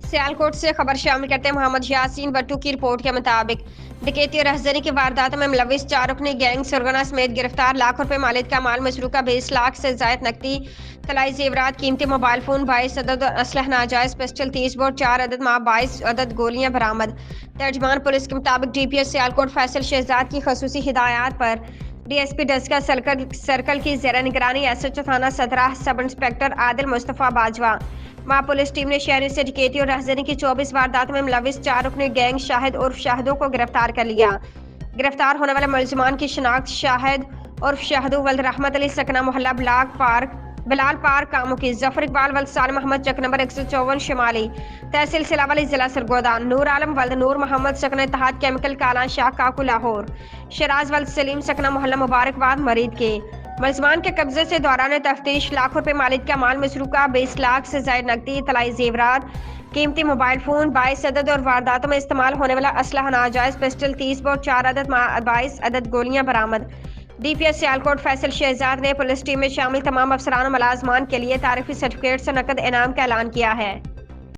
सियालकोट से खबर शामिल करते हैं मोहम्मद यासीन बट्टू की रिपोर्ट के मुताबिक डकैती और रहजनी की वारदातों में मुलविस 4 रुकनी गैंग सरगना समेत गिरफ्तार। लाखों रुपए मालिक का माल मसरूका 20 लाख से जायद नकदी, तलाई जेवरात, कीमती मोबाइल फोन, 22 अदद असलह नाजायज पिस्टल, 30 बोर, 4 अदद माँ, 22 अदद गोलियां बरामद। तर्जमान पुलिस के मुताबिक DPO सियालकोट फैसल शहजाद की खसूसी हिदायत पर DSP डस्का सर्कल की ज़ेर निगरानी SHO थाना सदरा सब इंस्पेक्टर आदिल मुस्तफ़ा बाजवा मां पुलिस टीम ने शहरी से डकैती और रहजनी की 24 वारदातों में मुलविस 4 रुकनी गैंग शाहिद उर्फ शाहिदों को गिरफ्तार कर लिया। गिरफ्तार होने वाले मुलजमान की शिनाख्त शाहिद उर्फ शाहिदो वल्द रहमत अली सकना मोहल्ला बिलाल पार्क कामों की, जफर इकबाल वल्द सालिम अहमद चक नंबर 154 शिमाली तहसील सिलावली जिला सरगोदा, नूर आलम वल्द नूर मोहम्मद सकना इत्तेहाद केमिकल काला शाह काकू लाहौर, शराज वल्द सलीम सकना मोहल्ला मुबारकबाद मरीद के। मुलजमान के कब्जे से दौरान तफ्तीश लाखों रुपए मालिक का माल मसरूका 20 लाख से जायद नकदी, तलाई जेवरात, कीमती मोबाइल फोन, 22 अदद और वारदातों में इस्तेमाल होने वाला असलह नाजायज पिस्टल, 30 बोर, 4 अदद 22 अदद गोलियां बरामद। DPO सियालकोट फैसल शहजाद ने पुलिस टीम में शामिल तमाम अफसरान और मुलाजमान के लिए तारीफी सर्टिफिकेट से नकद इनाम का ऐलान किया है।